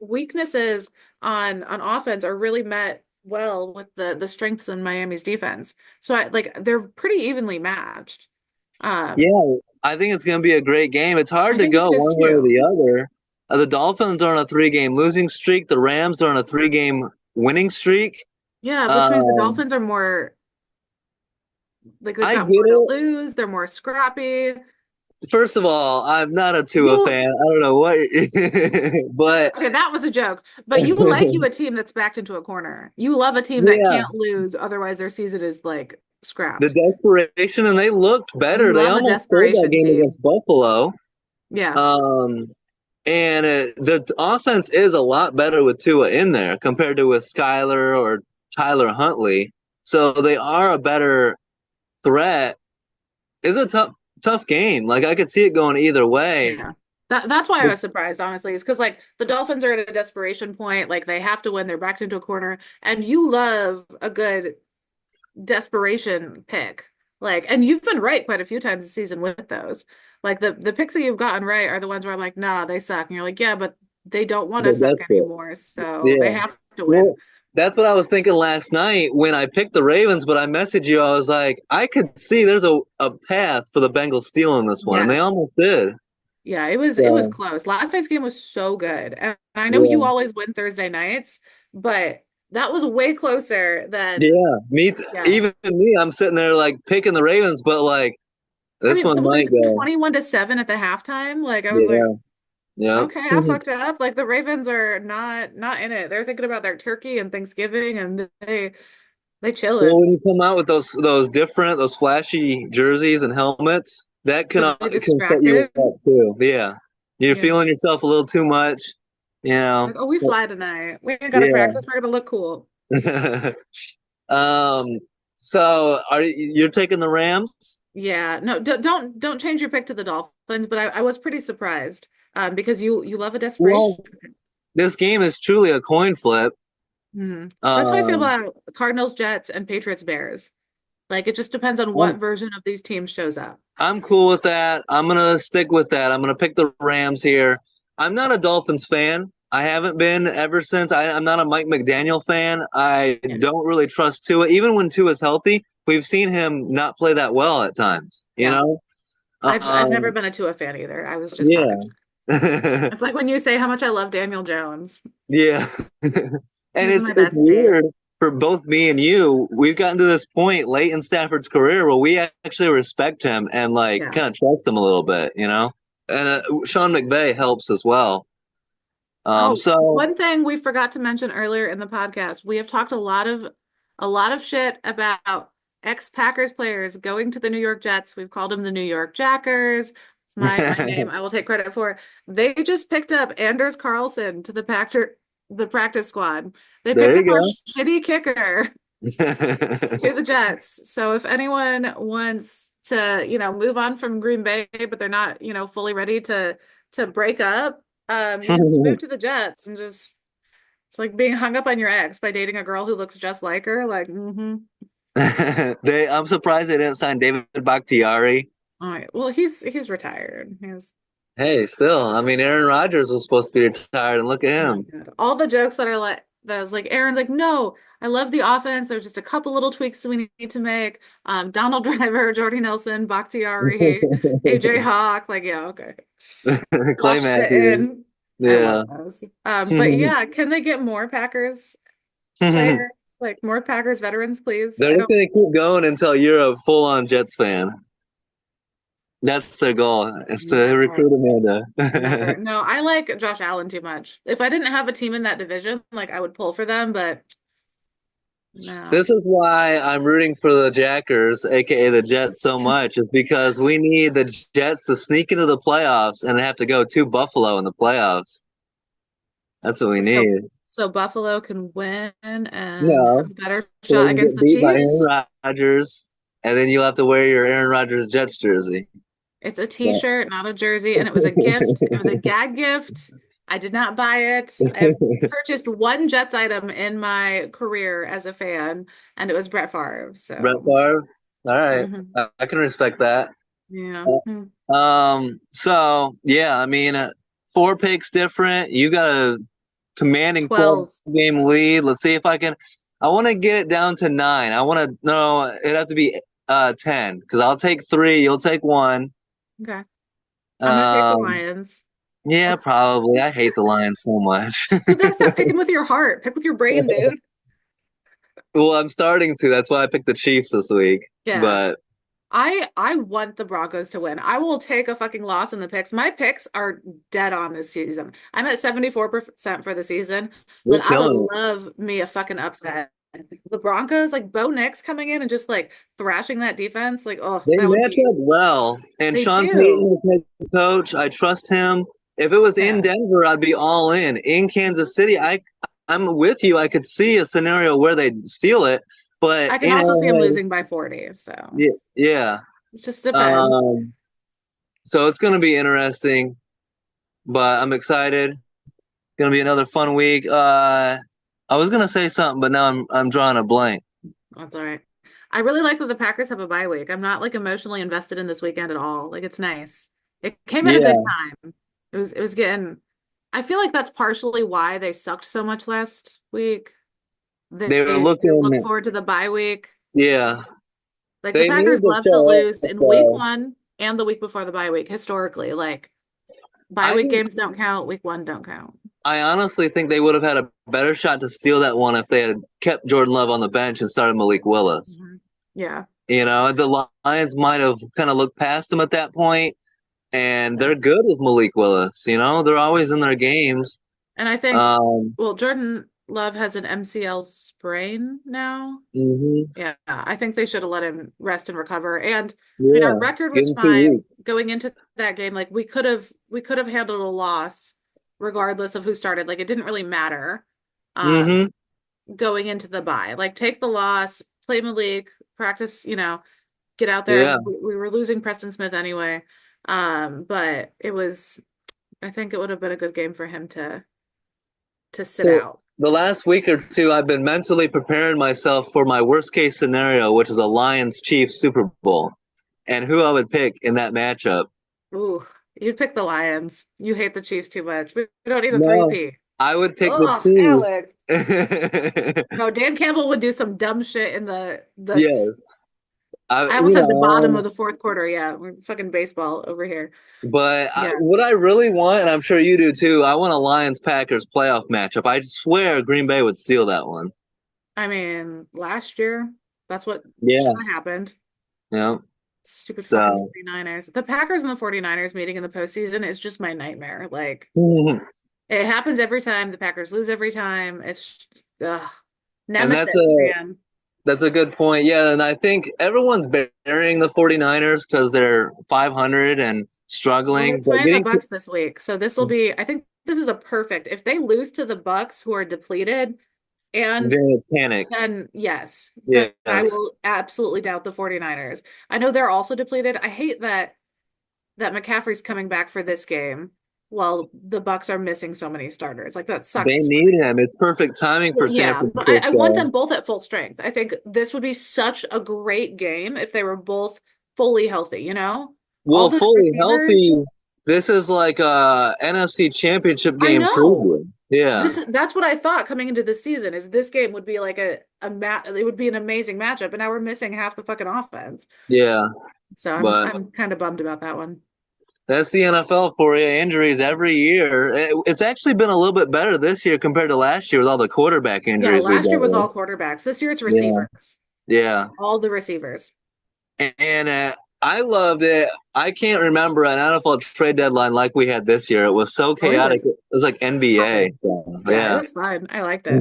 weaknesses on offense are really met well with the strengths in Miami's defense. So they're pretty evenly matched. Um, Yeah. I think it's gonna be a great game. It's hard I to think go it is one way or too. the other. The Dolphins are on a 3-game losing streak. The Rams are on a 3-game winning streak. Yeah, which means the Um, Dolphins are more like they've I got get more to it. lose. They're more scrappy. First of all, I'm not a Tua You fan. I don't know what, but Okay, that was a joke. But you like a team that's backed into a corner. You love a team that yeah, can't lose, otherwise their season is like the scrapped. desperation, and they looked better. You They love a almost pulled that desperation game team. against Buffalo. Yeah. Um, and the offense is a lot better with Tua in there compared to with Skyler or Tyler Huntley. So they are a better threat. It's a tough game. Like I could see it going either way. Yeah. That's why I was surprised, honestly, is because like the Dolphins are at a desperation point, like they have to win, they're backed into a corner, and you love a good desperation pick. Like, and you've been right quite a few times this season with those. Like the picks that you've gotten right are the ones where I'm like, nah, they suck. And you're like, yeah, but they don't want to They're suck desperate. anymore, so they Yeah. have to win. Well, that's what I was thinking last night when I picked the Ravens, but I messaged you. I was like, I could see there's a path for the Bengals stealing this one, and they Yes. almost did. Yeah, it was So, close. Last night's game was so good. And I know you yeah. always win Thursday nights, but that was way closer than Yeah. yeah. Even me, I'm sitting there like picking the Ravens, but like I this mean, one was might it go. 21-7 at the halftime? Like I was like, Yeah. Yeah. okay, I fucked up. Like the Ravens are not in it. They're thinking about their turkey and Thanksgiving and they Well, chilling. when you come out with those flashy jerseys and helmets, that can Really can set you distracted. up too. Yeah. You're Yeah. feeling yourself a little too much, you know. Like, oh, we fly tonight. We ain't got to Yeah. practice. We're gonna look cool. Um, so you're taking the Rams? Yeah, no, don't change your pick to the Dolphins, but I was pretty surprised because you love a desperation. Well, this game is truly a coin flip. That's how I feel Um, about Cardinals, Jets, and Patriots, Bears. Like it just depends on what I'm version of these teams shows up. I'm cool with that. I'm gonna stick with that. I'm gonna pick the Rams here. I'm not a Dolphins fan. I haven't been ever since. I'm not a Mike McDaniel fan. I Yeah. don't really trust Tua. Even when Tua's healthy, we've seen him not play that well at times, you Yeah. know? I've never Um, been a Tua fan either. I was just talking. yeah. It's like when you say how much I love Daniel Jones. Yeah. And He's it's my it's bestie. weird for both me and you. We've gotten to this point late in Stafford's career where we actually respect him and like Yeah. kind of trust him a little bit, you know? And Sean McVay helps as well. Oh, So one thing we forgot to mention earlier in the podcast, we have talked a lot of shit about ex-Packers players going to the New York Jets. We've called them the New York Jackers. It's my name. I will take credit for it. They just picked up Anders Carlson to the practice squad. They picked there up our you shitty kicker go. to the Jets. So if anyone wants to, move on from Green Bay, but they're not, fully ready to break up, you just move to the Jets and just it's like being hung up on your ex by dating a girl who looks just like her. Like, I'm surprised they didn't sign David Bakhtiari. All right. Well, he's retired. Hey, still, I mean, Aaron Rodgers was supposed to be retired, and look at Oh my him. God. All the jokes that are like that's like Aaron's like, no, I love the offense. There's just a couple little tweaks we need to make. Donald Driver, Jordy Nelson, Bakhtiari, AJ Hawk. Like, yeah, okay. Clay Josh Matthews. Sitton. I love Yeah. those. But yeah, can they get more Packers players? Like more Packers veterans, please? They're I just don't gonna keep going until you're a full-on Jets fan. That's their goal, is to never. recruit Amanda. Never. No, I like Josh Allen too much. If I didn't have a team in that division, like I would pull for them, but no. This is why I'm rooting for the Jackers, aka the Jets, so much, is because we need the Jets to sneak into the playoffs and have to go to Buffalo in the playoffs. That's what we So need. so Buffalo can win and have No, a better so they shot can against get the beat by Chiefs. Aaron Rodgers, and then you'll have to wear your Aaron Rodgers Jets jersey. It's a Yeah. t-shirt, not a jersey, and it was a gift. It was a gag gift. I did not buy it. I have purchased one Jets item in my career as a fan, and it was Brett Favre. Brett So, Favre. All right, mhm. I can respect that. Yeah. So yeah, I mean, four picks different. You got a commanding 12 12. game lead. Let's see if I can. I want to get it down to 9. I want to no, it'd have to be 10 because I'll take 3. You'll take 1. Okay. I'm gonna take the Um, Lions. yeah, Let's probably. I hate the Lions so much. You gotta stop picking with your heart. Pick with your brain, dude. Well, I'm starting to. That's why I picked the Chiefs this week. Yeah. But I want the Broncos to win. I will take a fucking loss in the picks. My picks are dead on this season. I'm at 74% for the season, we're but I would killing it. love me a fucking upset. The Broncos, like Bo Nix coming in and just like thrashing that defense, like, oh, They that would match be up well. And they Sean Payton do. is head coach. I trust him. If it was in Yeah. Denver, I'd be all in. In Kansas City, I'm with you. I could see a scenario where they'd steal it, but I can in also see him Arrowhead, losing by 40, so yeah, yeah. it just depends. Um, so it's going to be interesting, but I'm excited. Going to be another fun week. I was going to say something, but now I'm drawing a blank. That's all right. I really like that the Packers have a bye week. I'm not like emotionally invested in this weekend at all. Like it's nice. It came at a good Yeah, time. It was getting I feel like that's partially why they sucked so much last week. they were They look looking. forward to the bye week. Yeah, Like the they need Packers to love to show lose up. in week So 1 and the week before the bye week historically. Like bye I week think games don't count, week 1 don't count. I honestly think they would have had a better shot to steal that one if they had kept Jordan Love on the bench and started Malik Willis. Mhm. Yeah. You know, the Lions might have kind of looked past him at that point, and Yeah. they're good with Malik Willis. You know, they're always in their games. And I think Um, well, Jordan Love has an MCL sprain now. mhm. Yeah, I think they should have let him rest and recover. And I mean, our Yeah, record give was him 2 fine weeks. going into that game. Like we could have handled a loss regardless of who started. Like it didn't really matter Hmm. going into the bye. Like take the loss, play Malik, practice, get out there. Yeah. We were losing Preston Smith anyway. But I think it would have been a good game for him to sit So out. the last week or two, I've been mentally preparing myself for my worst case scenario, which is a Lions Chiefs Super Bowl, and who I would pick in that matchup. Ooh, you'd pick the Lions. You hate the Chiefs too much. We don't need a No, three-peat. I would pick the Oh, Alex. Chiefs. No, Dan Campbell would do some dumb shit in Yes, I almost you said the bottom know, of the fourth quarter. Yeah, we're fucking baseball over here. but Yeah. what I really want, and I'm sure you do too, I want a Lions Packers playoff matchup. I swear Green Bay would steal that one. I mean, last year, that's what should Yeah, have happened. yeah. Stupid fucking So 49ers. The Packers and the 49ers meeting in the postseason is just my nightmare. Like, It happens every time. The Packers lose every time. It's ugh, And that's nemesis, a man. that's a good point. Yeah, and I think everyone's burying the 49ers because they're 500 and Well, they're struggling. But playing the getting Bucks this week, so this will be. I think this is a perfect. If they lose to the Bucks, who are depleted, and to panic. then yes, then I Yes. will absolutely doubt the 49ers. I know they're also depleted. I hate that McCaffrey's coming back for this game while the Bucks are missing so many starters. Like that They sucks. need him. It's perfect timing Well, for San yeah, but I want Francisco. them both at full strength. I think this would be such a great game if they were both fully healthy, you know? All Well, those fully receivers. healthy, this is like a NFC Championship I game know. preview. Yeah, That's what I thought coming into this season is this game would be like it would be an amazing matchup, and now we're missing half the fucking offense. yeah. So But I'm kind of bummed about that one. that's the NFL for you. Injuries every year. It's actually been a little bit better this year compared to last year with all the quarterback Yeah, injuries we last year dealt was with. all quarterbacks. This year it's Yeah, receivers. yeah. All the receivers. And I loved it. I can't remember an NFL trade deadline like we had this year. It was so Oh, it chaotic. was It was like NBA. popping. So, Yeah, it yeah. was fun. I liked it.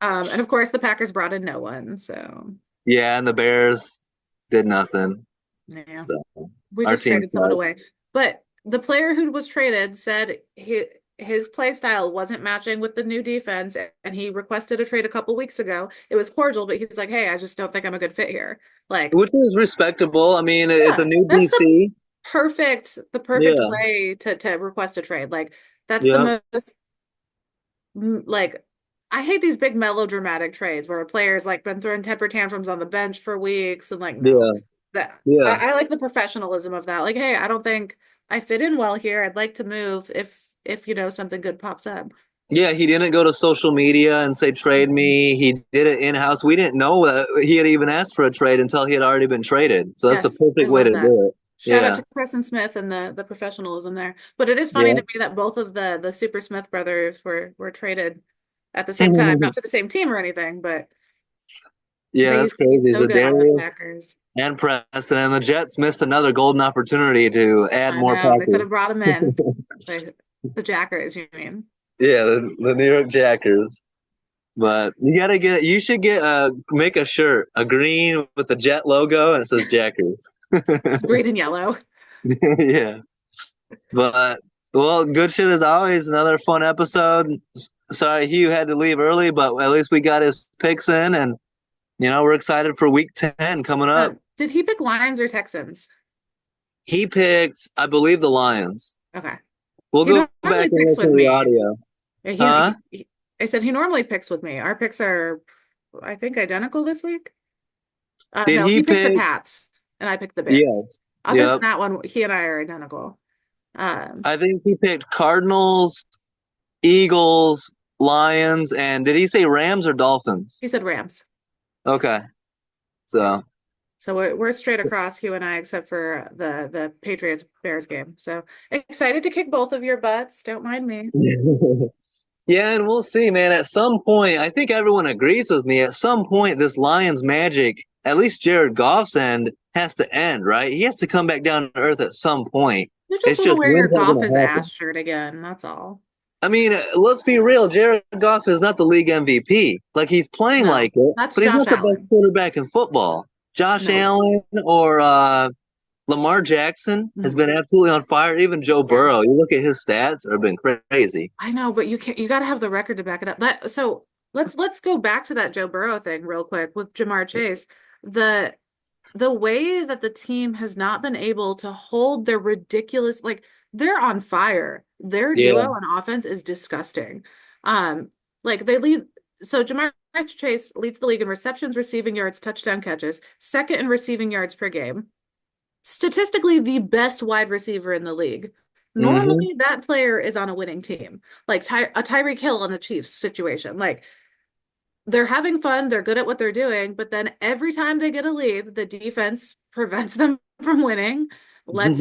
And of course the Packers brought in no one, so Yeah, and the Bears did nothing. yeah. So We our just team traded someone sucked. away. But the player who was traded said his play style wasn't matching with the new defense, and he requested a trade a couple weeks ago. It was cordial, but he's like, "Hey, I just don't think I'm a good fit here." Like, Which is respectable. I mean, it's a yeah, new that's DC. the perfect Yeah, way to request a trade. Like, that's the yeah, most like I hate these big melodramatic trades where a player's like been throwing temper tantrums on the bench for weeks and like no. yeah, That yeah. I like the professionalism of that. Like, hey, I don't think I fit in well here. I'd like to move if you know something good pops up. Yeah, he didn't go to social media and say trade Mhm. me. He did it in house. We didn't know that he had even asked for a trade until he had already been traded. So that's the Yes, I perfect way love to that. do it. Shout out Yeah, to Preston Smith and the professionalism there. But it is funny yeah. to me that both of the Super Smith brothers were traded at the same time, not to the same team or anything, but Yeah, they that's used to be crazy. so good on the Zadarius Packers. and Preston and the Jets missed another golden opportunity to add I more know they could Packers. have brought him in. Like the Jackers, you mean? Yeah, the New York Jackers. But you gotta get you should get make a shirt, a green with the Jet logo and it says Jackers. Just green and yellow. Yeah. But well, good shit as always. Another fun episode. Sorry Hugh had to leave early, but at least we got his picks in and we're excited for week 10 coming up. Did he pick Lions or Texans? He picked, I believe, the Lions. Okay. We'll He go back normally and picks listen with to the me. audio. Huh? I said he normally picks with me. Our picks are, I think, identical this week. Did No, he he picked the pick? Pats and I picked the Bears. Yes. Other than Yep. that one, he and I are identical. Um, I think he picked Cardinals, Eagles, Lions, and did he say Rams or Dolphins? he said Rams. Okay. So So we're straight across, you and I, except for the Patriots Bears game. So excited to kick both of your butts. Don't mind me. yeah, and we'll see, man. At some point, I think everyone agrees with me. At some point, this Lions magic, at least Jared Goff's end, has to end, right? He has to come back down to earth at some point. You just It's want to just wear your when's that golf going his to ass happen? shirt again. That's all. I mean, let's be real. Jared Goff is not the league MVP. Like he's playing No, like it, that's but he's Josh not the best Allen. quarterback in football. Josh No. Allen or Lamar Jackson has Mhm. been absolutely on fire. Even Joe Yeah. Burrow. You look at his stats; have been crazy. I know, but you can't, you got to have the record to back it up. That so let's go back to that Joe Burrow thing real quick with Jamar Chase. The the way that the team has not been able to hold their ridiculous, like they're on fire. Their Yeah. duo on offense is disgusting. Um, like they lead, so Jamar Chase leads the league in receptions, receiving yards, touchdown catches, second in receiving yards per game. Statistically the best wide receiver in the league. Mm-hmm. Normally, that player is on a winning team, like a Tyreek Hill on the Chiefs situation. Like they're having fun, they're good at what they're doing, but then every time they get a lead, the defense prevents them from winning, lets,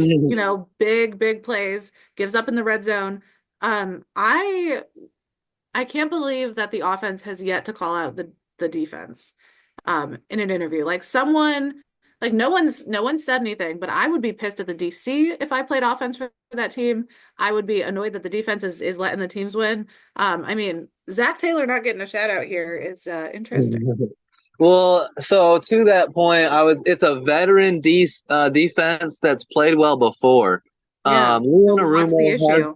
big plays, gives up in the red zone. Um, I I can't believe that the offense has yet to call out the defense in an interview. Like someone Like no one said anything, but I would be pissed at the DC if I played offense for that team. I would be annoyed that the defense is letting the teams win. I mean, Zach Taylor not getting a shout out here is interesting. Well, so to that point, it's a veteran defense that's played well before. Yeah. Leon So what's the Arumo issue?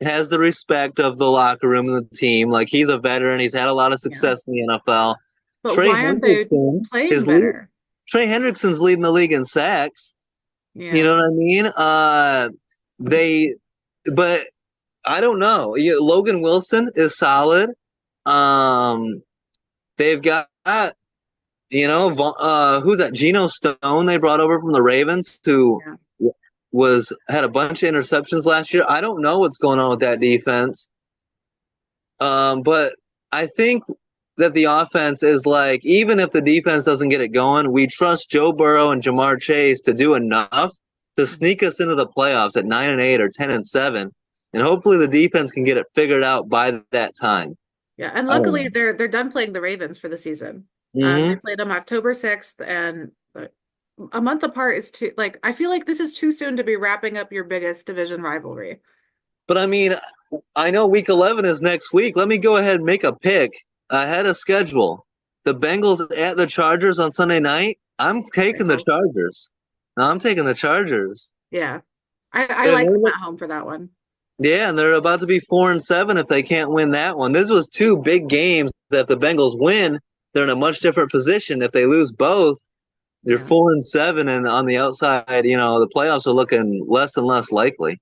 has the respect of the locker room and the team. Like he's a veteran, he's had a lot of Yeah. success in the NFL. But Trey why aren't they Hendrickson playing is lead, better? Trey Hendrickson's leading the league in sacks. You Yeah. know what I mean? They, but I don't know. Logan Wilson is solid. Um, they've got who's that? Geno Stone they brought over from the Ravens, who Yeah. had a bunch of interceptions last year. I don't know what's going on with that defense. But I think that the offense is like, even if the defense doesn't get it going, we trust Joe Burrow and Jamar Chase to do enough to sneak us into the playoffs at 9-8 or 10-7, and hopefully the defense can get it figured out by that time. Yeah. And I don't luckily know. they're done playing the Ravens for the season. They Mm-hmm. played them October 6th, and a month apart is too, like, I feel like this is too soon to be wrapping up your biggest division rivalry. But I mean, I know week 11 is next week. Let me go ahead and make a pick ahead of schedule. The Bengals at the Chargers on Sunday night. I'm taking the Bengals. Chargers. No, I'm taking the Chargers. Yeah. I And like them they're- at home for that one. yeah, and they're about to be 4-7 if they can't win that one. This was two big games that if the Bengals win, they're in a much different position. If they lose both, you're Yeah. 4-7, and on the outside, the playoffs are looking less and less likely.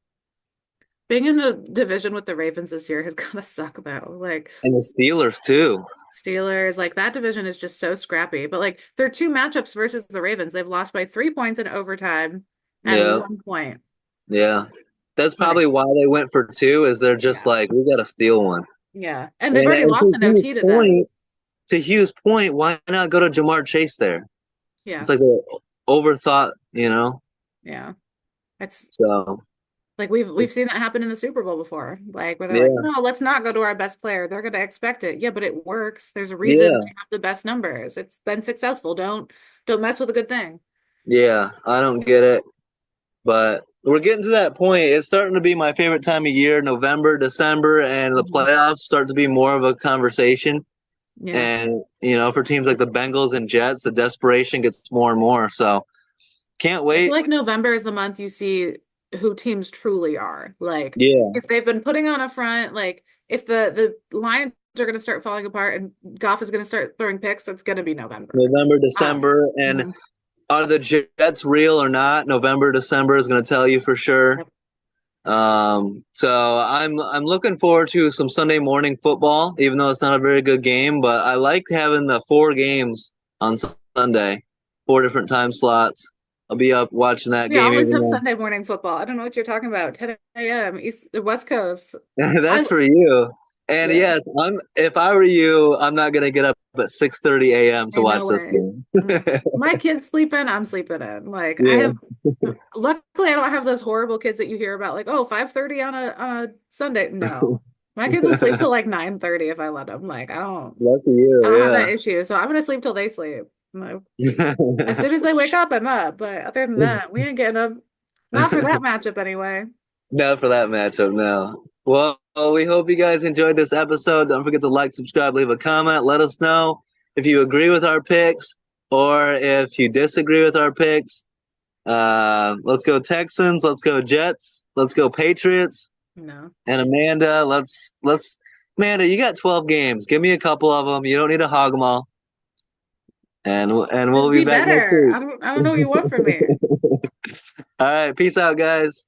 Being in a division with the Ravens this year has gotta suck though. Like And the Steelers too. Steelers, like that division is just so scrappy. But like there are two matchups versus the Ravens. They've lost by 3 points in overtime and Yeah, 1 point. yeah. That's Like, probably why they went for two. Is they're just yeah. like, we got to steal one. Yeah. And they've And, already and lost an OT to them. To Hugh's point, why not go to Jamar Chase there? Yeah. It's like a overthought, Yeah. It's So like we've seen that happen in the Super Bowl before. Like where they're like, yeah, no, let's not go to our best player. They're gonna expect it. Yeah, but it works. There's a reason yeah, they have the best numbers. It's been successful. Don't mess with a good thing. yeah. I don't get it, but we're getting to that point. It's starting to be my favorite time of year, November, December, and the Mhm. playoffs start to be more of a conversation. Yeah. And for teams like the Bengals and Jets, the desperation gets more and more. So can't I feel wait. like November is the month you see who teams truly are. Like Yeah, if they've been putting on a front, like if the Lions are going to start falling apart and Goff is going to start throwing picks, it's going to be November. November, Um, December, and mhm. are the Jets real or not? November, December is going to tell you for sure. Yep. So I'm looking forward to some Sunday morning football, even though it's not a very good game. But I like having the 4 games on Sunday, 4 different time slots. I'll be up watching that We game, always even have though Sunday morning football. I don't know what you're talking about. 10 a.m. East West Coast. I that's for you. And yeah, yes, if I were you, I'm not gonna get up at 6:30 a.m. to ain't watch no this way. game. My kids sleeping, I'm sleeping in. Like I Yeah. have luckily I don't have those horrible kids that you hear about, like, oh, 5:30 on a Sunday. No. My kids will sleep till like 9:30 if I let them. Like Lucky I you, don't have yeah. that issue. So I'm gonna sleep till they sleep. Like, as soon as they wake up, I'm up. But other than that, we ain't getting up. Not for that matchup anyway. Not for that matchup, no. Well, we hope you guys enjoyed this episode. Don't forget to like, subscribe, leave a comment. Let us know if you agree with our picks or if you disagree with our picks. Let's go Texans. Let's go Jets. Let's go Patriots. No. And Amanda, Amanda, you got 12 games. Give me a couple of them. You don't need to hog them all. And we'll Just be be back next better. week. I don't know what you want from me. All right, peace out, guys.